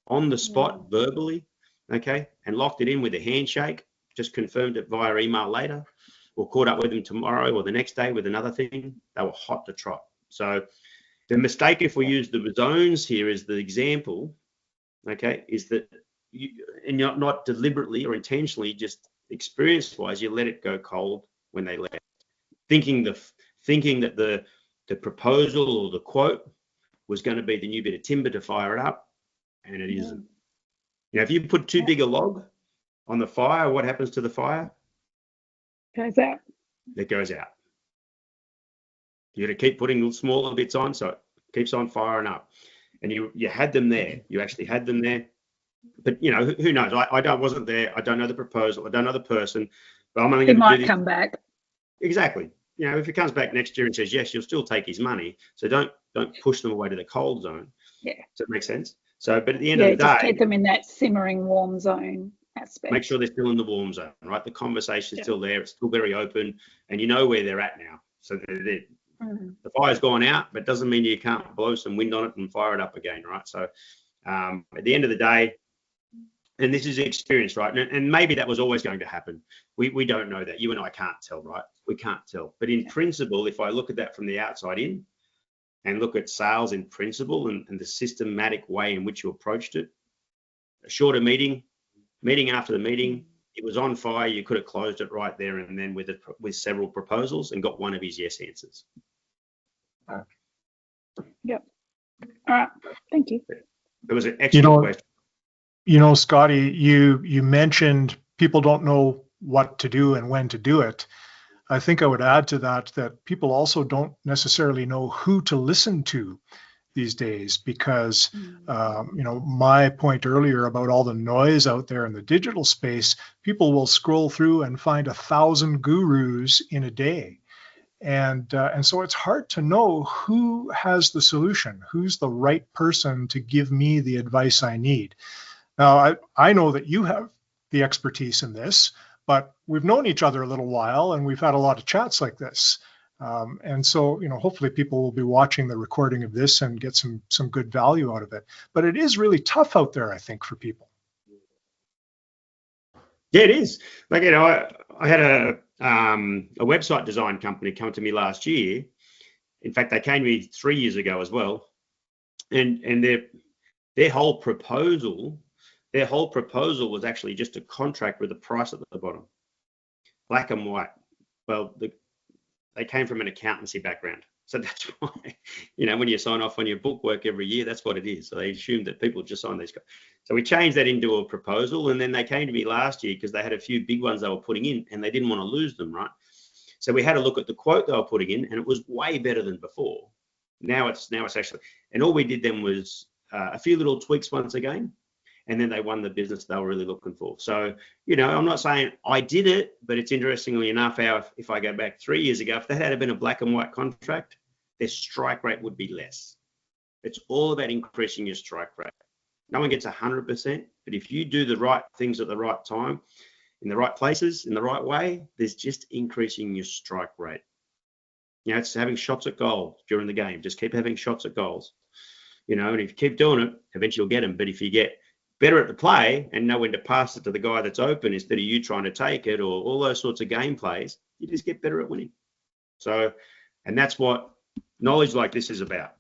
on the spot verbally, okay, and locked it in with a handshake. Just confirmed it via email later, or caught up with them tomorrow or the next day with another thing. They were hot to trot. So the mistake, if we use the zones here as the example, okay, is that you're not deliberately or intentionally, just experience-wise, you let it go cold when they left, thinking that the proposal or the quote was going to be the new bit of timber to fire it up, and it isn't. If you put too big a log on the fire, what happens to the fire? Goes out. It goes out. You got to keep putting little smaller bits on so it keeps on firing up. And you had them there. You actually had them there. But who knows? I wasn't there. I don't know the proposal. I don't know the person. But I'm only going to do this. He might come back. Exactly. If he comes back next year and says yes, you'll still take his money. So don't push them away to the cold zone. Yeah. Does that make sense? So, but at the end of the day, just keep them in that simmering warm zone aspect. Make sure they're still in the warm zone, right? The conversation's still there. It's still very open, and you know where they're at now. So the fire's gone out, but doesn't mean you can't blow some wind on it and fire it up again, right? So at the end of the day, and this is experience, right? And maybe that was always going to happen. We don't know that. You and I can't tell, right? We can't tell. But in principle, if I look at that from the outside in and look at sales in principle and the systematic way in which you approached it, a shorter meeting after the meeting, it was on fire. You could have closed it right there and then with several proposals and got one of his yes answers. Yep. All right. Thank you. That was an excellent question. Scotty, you mentioned people don't know what to do and when to do it. I think I would add to that people also don't necessarily know who to listen to these days, because my point earlier about all the noise out there in the digital space, people will scroll through and find 1,000 gurus in a day. And so it's hard to know who has the solution, who's the right person to give me the advice I need. Now, I know that you have the expertise in this, but we've known each other a little while and we've had a lot of chats like this. And so, hopefully people will be watching the recording of this and get some good value out of it. But it is really tough out there, I think, for people. Yeah, it is. Like, I had a website design company come to me last year. In fact, they came to me 3 years ago as well. And their whole proposal was actually just a contract with a price at the bottom, black and white. Well, they came from an accountancy background. So that's why, when you sign off on your book work every year, that's what it is. So they assumed that people just sign these. So we changed that into a proposal. And then they came to me last year because they had a few big ones they were putting in and they didn't want to lose them, right? So we had a look at the quote they were putting in and it was way better than before. Now it's actually, and all we did then was a few little tweaks once again. And then they won the business they were really looking for. So, I'm not saying I did it, but it's interestingly enough how if I go back 3 years ago, if that had been a black and white contract, their strike rate would be less. It's all about increasing your strike rate. No one gets 100%, but if you do the right things at the right time, in the right places, in the right way, there's just increasing your strike rate. It's having shots at goal during the game. Just keep having shots at goals. And if you keep doing it, eventually you'll get them. But if you get better at the play and know when to pass it to the guy that's open instead of you trying to take it or all those sorts of game plays, you just get better at winning. So, and that's what knowledge like this is about.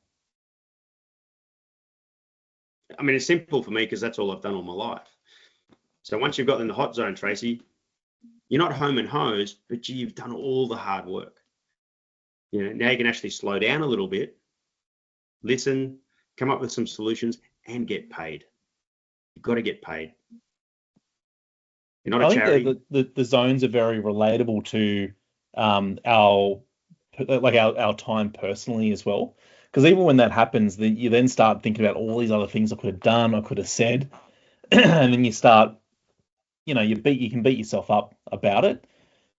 I mean, it's simple for me because that's all I've done all my life. So once you've got in the hot zone, Tracy, you're not home and hosed, but you've done all the hard work. Now you can actually slow down a little bit, listen, come up with some solutions and get paid. You've got to get paid. You're not a charity. I think the zones are very relatable to our time personally as well. Because even when that happens, you then start thinking about all these other things I could have done, I could have said, and then you start, you can beat yourself up about it.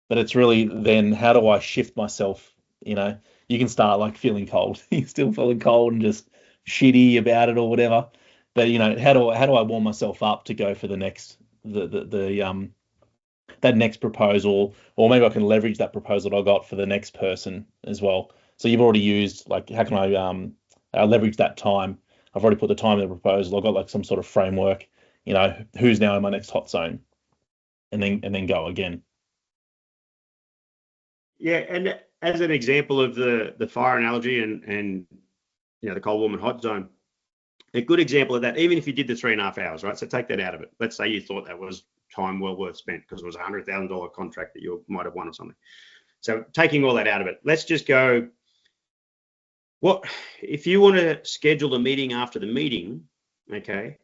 But it's really then how do I shift myself? You can start like feeling cold. You're still feeling cold and just shitty about it or whatever. But how do I warm myself up to go for the next that next proposal, or maybe I can leverage that proposal I got for the next person as well. So you've already used like how can I leverage that time? I've already put the time in the proposal. I've got like some sort of framework. Who's now in my next hot zone, and then go again. Yeah, and as an example of the fire analogy and the cold, warm, and hot zone, a good example of that, even if you did the 3.5 hours, right? So take that out of it. Let's say you thought that was time well worth spent because it was a $100,000 contract that you might have won or something. So taking all that out of it, let's just go, what if you want to schedule a meeting after the meeting, okay?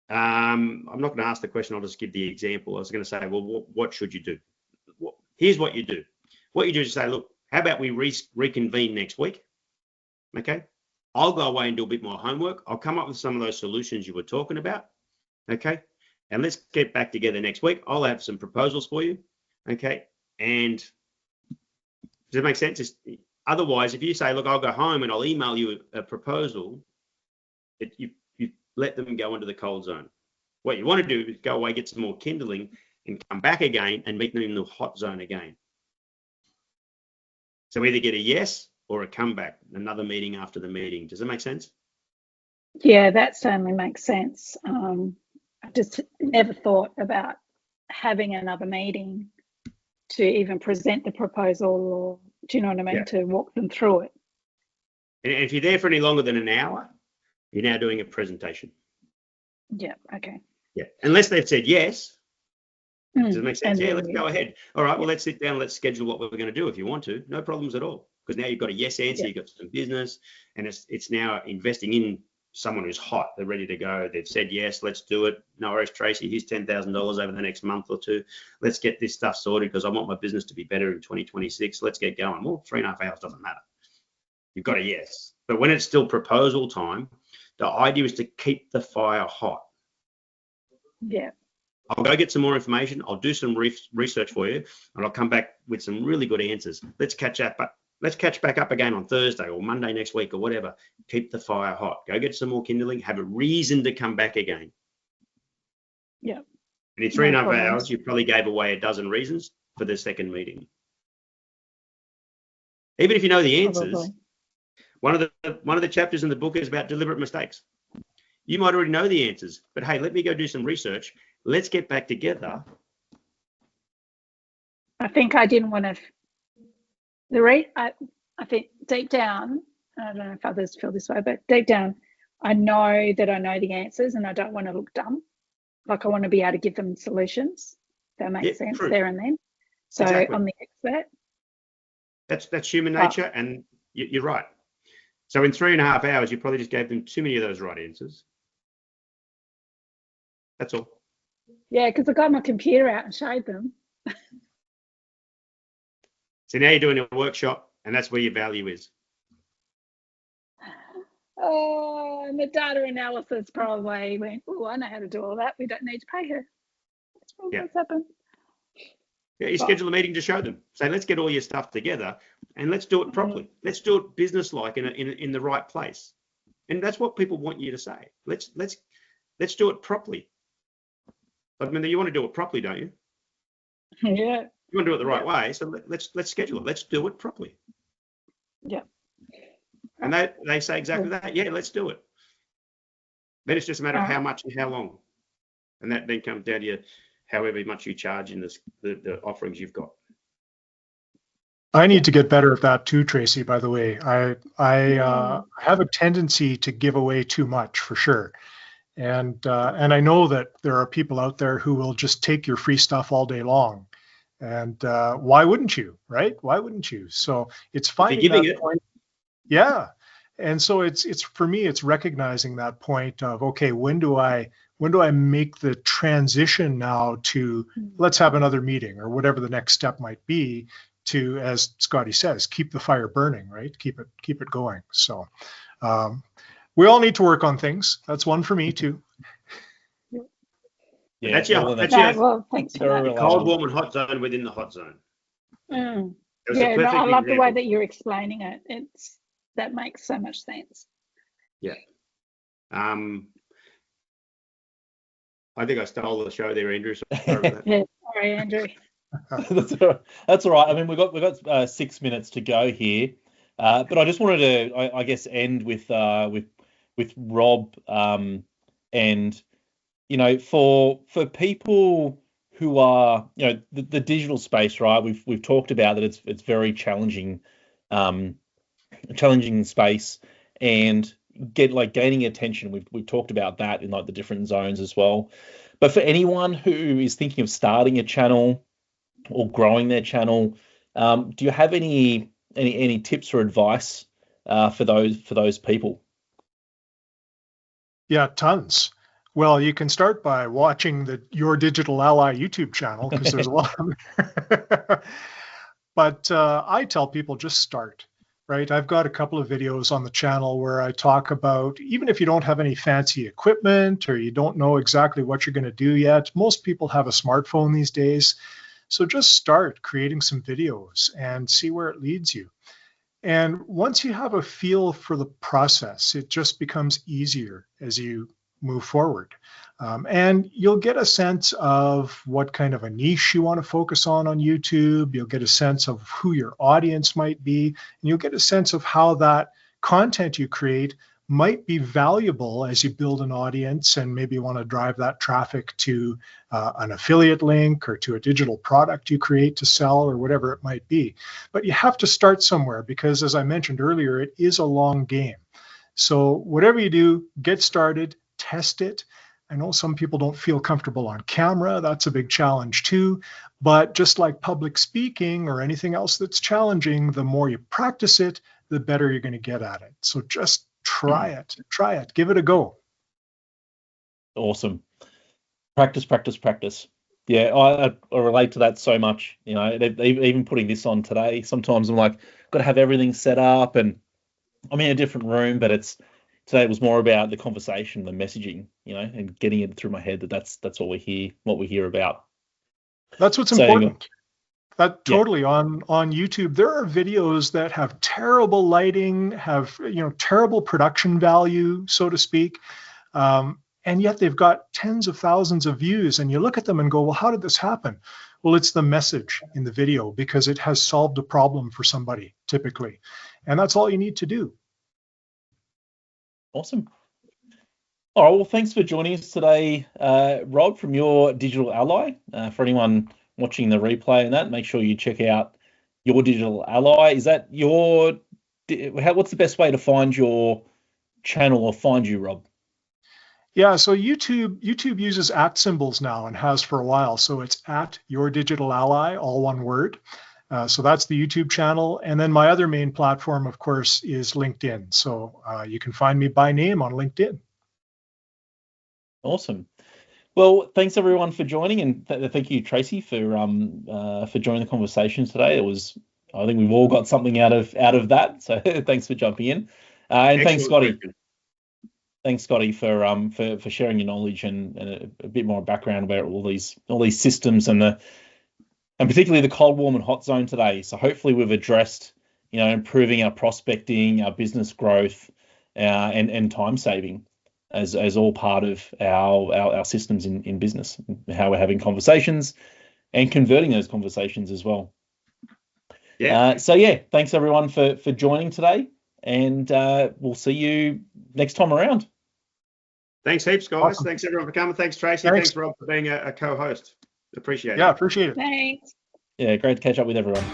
I'm not going to ask the question, I'll just give the example. I was going to say, well, what should you do? Here's what you do. What you do is say, look, how about we reconvene next week? Okay. I'll go away and do a bit more homework. I'll come up with some of those solutions you were talking about. Okay. And let's get back together next week. I'll have some proposals for you. Okay. And does that make sense? Otherwise, if you say, look, I'll go home and I'll email you a proposal, you let them go into the cold zone. What you want to do is go away, get some more kindling and come back again and meet them in the hot zone again. So either get a yes or a comeback, another meeting after the meeting. Does that make sense? Yeah, that certainly makes sense. I just never thought about having another meeting to even present the proposal, or do you know what I mean? Yeah. To walk them through it. And if you're there for any longer than an hour, you're now doing a presentation. Yeah, okay. Yeah, unless they've said yes. Does it make sense? Yeah, let's go ahead. All right, well, let's sit down. Let's schedule what we're going to do if you want to. No problems at all. Because now you've got a yes answer, you've got some business, and it's now investing in someone who's hot. They're ready to go. They've said yes, let's do it. No worries, Tracy. Here's $10,000 over the next month or two. Let's get this stuff sorted because I want my business to be better in 2026. Let's get going. Well, 3.5 hours doesn't matter. You've got a yes. But when it's still proposal time, the idea is to keep the fire hot. Yeah. I'll go get some more information. I'll do some research for you, and I'll come back with some really good answers. Let's catch up. Let's catch back up again on Thursday or Monday next week or whatever. Keep the fire hot. Go get some more kindling. Have a reason to come back again. Yeah. And in 3.5 hours, you probably gave away a dozen reasons for the second meeting. Even if you know the answers, Probably. one of the chapters in the book is about deliberate mistakes. You might already know the answers, but hey, let me go do some research. Let's get back together. I think I didn't want to. I think deep down, I don't know if others feel this way, but deep down, I know that I know the answers, and I don't want to look dumb. Like, I want to be able to give them solutions. That makes sense. True. There and then. So exactly. I'm the expert. That's human nature, and you're right. So in 3.5 hours, you probably just gave them too many of those right answers. That's all. Yeah, because I got my computer out and showed them. So now you're doing a workshop, and that's where your value is. Oh, and the data analysis probably went, oh, I know how to do all that. We don't need to pay her. That's probably what's happened. Yeah, you schedule a meeting to show them. Say, let's get all your stuff together and let's do it properly. Let's do it business-like in the right place. And that's what people want you to say. Let's do it properly. I mean, you want to do it properly, don't you? Yeah. You want to do it the right way, so let's schedule it. Let's do it properly. Yeah. And they say exactly that. Yeah, let's do it. Then it's just a matter of how much and how long. And that then comes down to you, however much you charge in the offerings you've got. I need to get better at that too, Tracy, by the way. I have a tendency to give away too much, for sure. And I know that there are people out there who will just take your free stuff all day long. And why wouldn't you, right? Why wouldn't you? So it's finding that point. Yeah. And so it's for me, it's recognizing that point of, okay, when do I make the transition now to let's have another meeting or whatever the next step might be to, as Scotty says, keep the fire burning, right? Keep it going. So we all need to work on things. That's one for me too. Yeah, that's your thanks for that. Cold, warm, and hot zone within the hot zone. Yeah, no, I love the way that you're explaining it. That makes so much sense. Yeah. I think I stole the show there, Andrew. Yeah, sorry, Andrew. That's all right. I mean, we've got 6 minutes to go here, but I just wanted to, I guess, end with Rob, and for people who are, the digital space, right? We've talked about that it's very challenging space, and gaining attention. We've talked about that in the different zones as well. But for anyone who is thinking of starting a channel or growing their channel, do you have any tips or advice for those people? Yeah, tons. Well, you can start by watching the Your Digital Ally YouTube channel, because there's a lot of them. But I tell people just start, right? I've got a couple of videos on the channel where I talk about, even if you don't have any fancy equipment or you don't know exactly what you're going to do yet, most people have a smartphone these days. So just start creating some videos and see where it leads you. And once you have a feel for the process, it just becomes easier as you move forward. And you'll get a sense of what kind of a niche you want to focus on YouTube. You'll get a sense of who your audience might be. And you'll get a sense of how that content you create might be valuable as you build an audience and maybe want to drive that traffic to an affiliate link or to a digital product you create to sell or whatever it might be. But you have to start somewhere because, as I mentioned earlier, it is a long game. So whatever you do, get started, test it. I know some people don't feel comfortable on camera. That's a big challenge too. But just like public speaking or anything else that's challenging, the more you practice it, the better you're going to get at it. So just try it, give it a go. Awesome. Practice. Yeah, I relate to that so much. Even putting this on today, sometimes I'm like, got to have everything set up, and I'm in a different room, but it's today was more about the conversation, the messaging, and getting it through my head that's what we hear about. That's what's important. That totally on YouTube, there are videos that have terrible lighting, have terrible production value, so to speak, and yet they've got tens of thousands of views. And you look at them and go, well, how did this happen? Well, it's the message in the video because it has solved a problem for somebody typically, and that's all you need to do. Awesome. All right. Well, thanks for joining us today, Rob, from your Digital Ally. For anyone watching the replay and that, make sure you check out your Digital Ally. Is that what's the best way to find your channel or find you, Rob? Yeah, so YouTube uses @ symbols now and has for a while. So it's @your Digital Ally, all one word. So that's the YouTube channel. And then my other main platform, of course, is LinkedIn. So you can find me by name on LinkedIn. Awesome. Well, thanks everyone for joining, and thank you, Tracy, for joining the conversation today. I think we've all got something out of that. So thanks for jumping in, and thanks, Scotty. Question. Thanks, Scotty, for sharing your knowledge and a bit more background about all these systems and particularly the cold, warm, and hot zone today. So hopefully we've addressed improving our prospecting, our business growth, and time saving as all part of our systems in business, how we're having conversations and converting those conversations as well. Yeah. Thanks everyone for joining today, and we'll see you next time around. Thanks heaps, guys. Awesome. Thanks everyone for coming. Thanks, Tracy. Thanks Rob, for being a co-host. Appreciate it. Yeah, appreciate it. Thanks. Yeah, great to catch up with everyone.